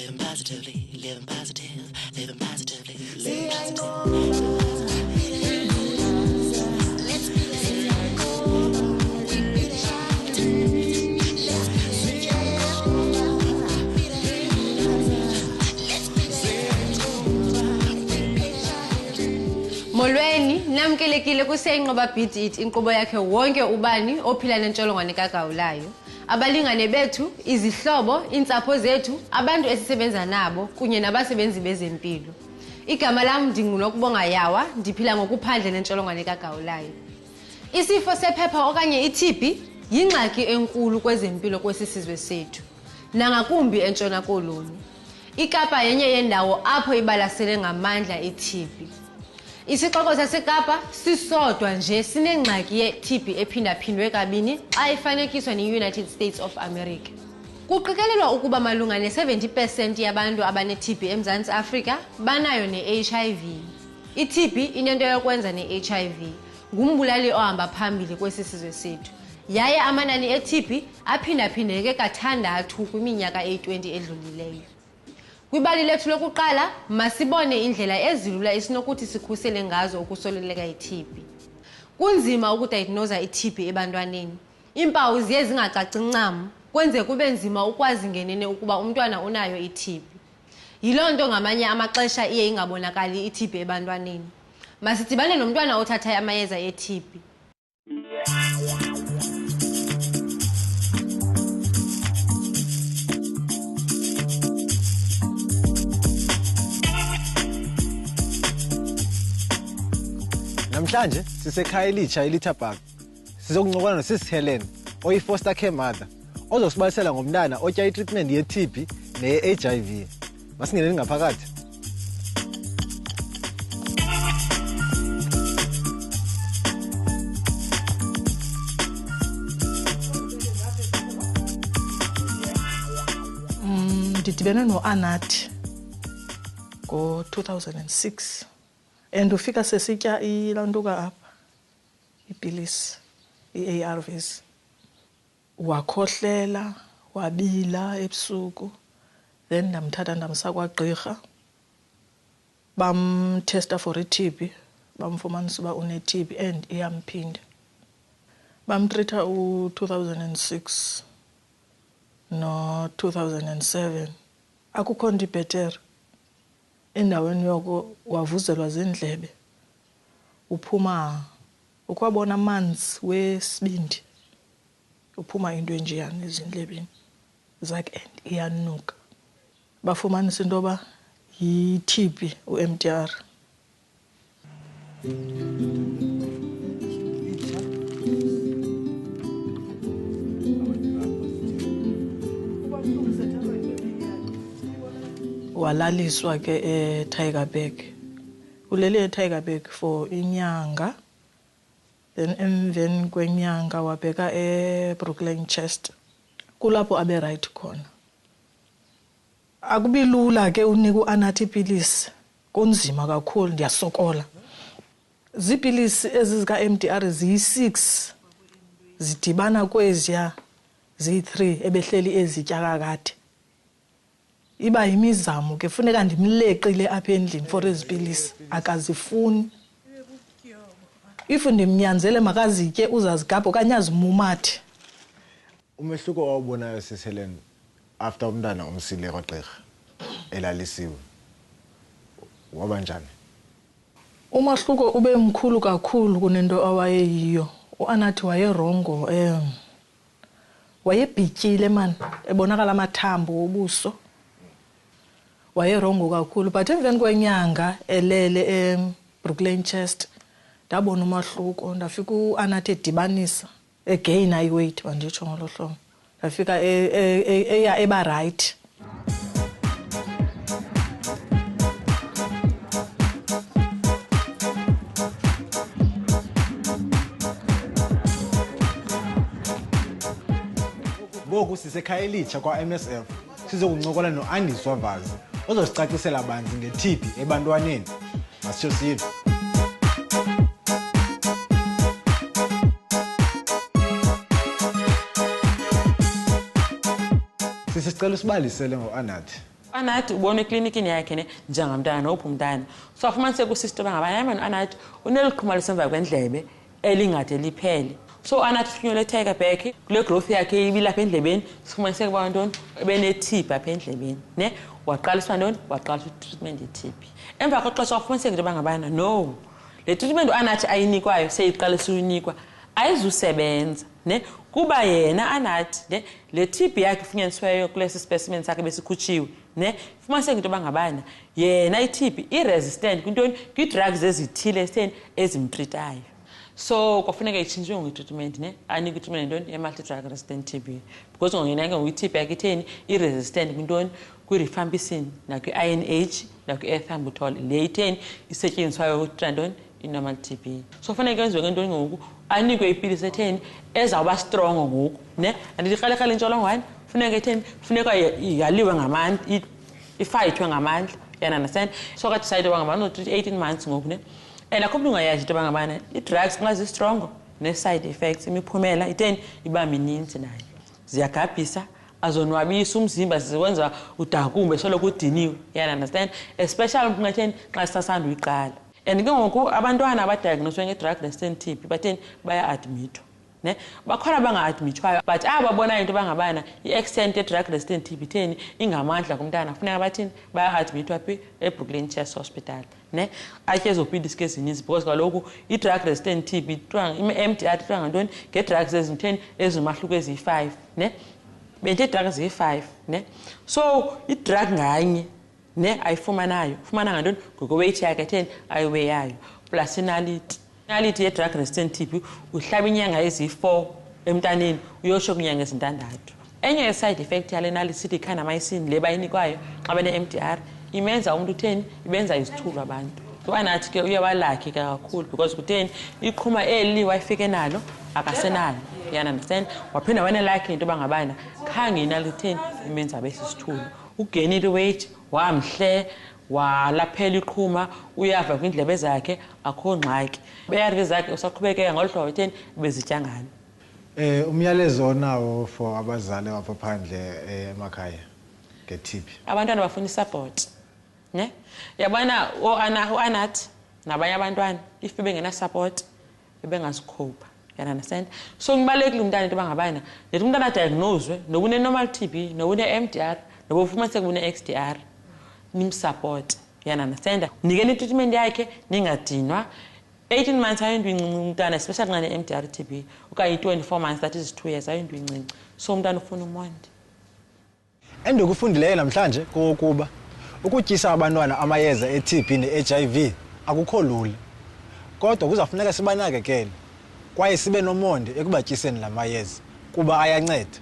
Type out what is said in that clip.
living positively, living positive, living positively, living positive. Molweni namkelekile kusenqoba beat it inkqubo yakhe wonke ubani ophila nentsholongwane kagawulayo abalingane bethu izihlobo intsapho zethu abantu esisebenza nabo kunye nabasebenzi bezempilo igama lam ndingunokubonga yawa ndiphila ngokuphandle nentsholongwane kagawulayo isifo sephepha okanye iTB yingxaki enkulu kwezempilo kwesisizwe sethu nangakumbi entshona koloni iKapa yenye yendawo apho ibalasele ngamandla iTB Isixoko saseKapa sisodwa nje sinengxaki ye-TB ephindaphindwe kabini xa ifanekiswa ne-United States of America. Kuqikelelwa ukuba malunga ne-70% yabantu abane-TB eMzantsi Afrika banayo ne-HIV. I-TB inento yokwenza ne-HIV, ngumbulali ohamba phambili kwesisizwe sethu. Yaye amanani e-TB aphindaphindeke kathandathu kwiminyaka eyi-20 edlulileyo. Kwibali lethu lokuqala masibone indlela ezilula isinokuthi sikhusele ngazo ukusoleleka iTB. Kunzima ukudiagnosa iTB ebantwaneni. Impawu ziye zingacaci ncam kwenze kube nzima ukwazi ngenene ukuba umntwana unayo iTB. Yiloo nto ngamanye amaxesha iye ingabonakali iTB ebantwaneni. Masidibane nomntwana othatha amayeza eTB. Namhlanje sisekhaya elitsha eLitterpark. Sizokuncokola noSisi Helen, oyi-foster care mother, ozosibalisela ngomntana otya i-treatment ye-TB neye-HIV. Masingeneni ngaphakathi. Ndidibene noAnathi ngo-2006. And ufika sesitya ilantuka apha ipilisi i-ARVs wakhohlela wabila ebusuku then ndamthatha ndamsa kwagqirha bamtesta for iTB bamfumanisa uba une-TB and iyamphinda bamtreata u-2006 no-2007 akukho nto ibhetere endaweni yoko wavuzelwa zindlebe uphuma ukwabona amanzi wesibindi uphuma into enjeyana ezindlebeni zakhe and iyanuka bafumanisa into yoba yi-TB u-MDR. Walaliswa ke eTygerberg ulele eTygerberg for inyanga then emveni kwenyanga wabheka eBrooklyn Chest kulapho abe right khona akubilula ke unika uAnathi ipilisi kunzima kakhulu ndiyasokola zipilisi ezizika MDR ziyi6 zidibana kweziya ziyi3 ebehleli ezitya kakade iba yimizamo ke funeka ndimleqile apha endlini for ezipilisi akazifuni if ndimnyanzele makazitye uzazigabha okanye azimumathe. Umehluko owubonayo Sis Helen after umntana umsile kwagqirha elalisiwe waba njani? Umahluko ube mkhulu kakhulu kunento awayeyiyo. uAnathi wayerongo wayebhityile man ebonakala amathambo obuso wayerongo kakhulu but emveni kwenyanga elele eBrooklyn Chest ndabona umahluko ndafika uAnathi edibanisa again iweight banditsho ngolo hlobo ndafika eya eba right. Ngoku sisekhaya elitsha kwa-MSF sizokuncokola noAndiswa Vazi ozosicacisela banzi nge-TB ebantwaneni. Masitsho siyini. Sisicela usibalisele ngoAnathi. Anathi ubona eklinikini yakhe ne njengamntana opha umntana. So afumanise kusister bangabanye abantu Anathi uneliqhuma lisemva kwendlebe elingade liphele. So Anathi ufinyole take back kule growth yakhe ibilapha endlebeni sifumanise kuba ntoni bene-TB apha endlebeni ne waqaliswa ntoni waqaliswa treatment ye-TB. Emva kwexesha wafumanise into bangabana no le treatment Anathi ayinikwayo seyiqalisa uyinikwa ayizusebenza ne kuba yena Anathi ne le TB yakhe ifunyanisweyo kulesi specimen sakhe besikhutshiwe ne fumanise into bangabana yena i-TB i-resistant kwintoni kwi-drugs ezithile ezimtritayo. So kwafuneka itshintshiwe nge-treatment ne anikwe i-treatment ntoni ye-multi-drug resistant TB because ngongenake ngoku-TB yakhe itheni i-resistant kwintoni kwi-rifampicin nakwi-INH nakwi-ethambutol le itheni isetyenziswayo ukutreat ntoni i-normal TB. So kufanele kenziwe ngentoni ngoku anikwe ipilisi etheni ezawuba strong ngoku ne andiqaleqale intsholongwane funeka etheni funeka yaliwe ngamandla ifayithwe ngamandla understand. So ka decide bangabana 18 months ngoku ne and akho ungayazi into bangabana i-drugs xa zi-strong ne-side effects imiphumela itheni iba mininzi nayo ziyagabhisa azonwabisa umzimba ziwenza udakumbe soloko udiniwe understand especially ngatheni xa sisasanda uyiqala. And ke ngoku abantwana abadiagnoswe nge-drug resistant TB batheni baya-admithwa ne bakhona banga-admithwayo but ababona into bangabana i-extent ye-drug resistant TB theni ingamandla kumntana funeka bathini baya-admithwa phi eBrooklyn Chest Hospital ne atye ezo pilisi ke ezininzi because kaloku i-drug resistant TB i-MDR kuthiwa ngantoni nge-drugs ezitheni ezimahluko eziyi-5 ne bente drugs eziyi-5 ne so i-drug nganye ne ayifumanayo ufumana ngantoni ngokweweight yakhe theni ayiweyayo plus inaliti ye-drug resistant TB uhlaba inyanga eziyi-4 emntaneni uyotsho kwinyanga ezintandathu. Enye ye-side effect yale naliti sithi i-kanamycin le bayinikwayo xa bene-MDR imenza umuntu utheni ibenza izithulu abantu. Anathi ke uyawalakhi kakhulu because kutheni iqhuma eli wayefike nalo akasenalo understand waphinda wanelakhi into bangabana khange inalitheni imenza besisithulu ugenile weight wamhle walaphela iqhuma uyava kwindlebe zakhe akho ngxaki beyarike zakhe usaqhubekeka ngolu hlobo etheni bezityangana. Umyalezo onawo for abazali apha phandle emakhaya nge-TB abantwana bafuna isupport ne yabona Anathi nabanye abantwana if bengena support bebengazikhupha understand. So ngibalekile umntana into bangabana lethi umntana diagnosed nobune normal TB nobune MDR nobufumanise kubune XDR nimsupport understand nikeni treatment yakhe ningadinwa 18 months ayinto incinci umntana especially xa ne-MDR TB okanye 24 months that is 2 years ayinto incinci so umntana ufuna umonde. Endikufundileyo namhlanje kokuba ukutyisa abantwana amayeza e-TB ne-HIV akukho lula kodwa kuzafuneka sibanakekele kwaye sibe nomonde ekubatyiseni la mayeza kuba ayanceda.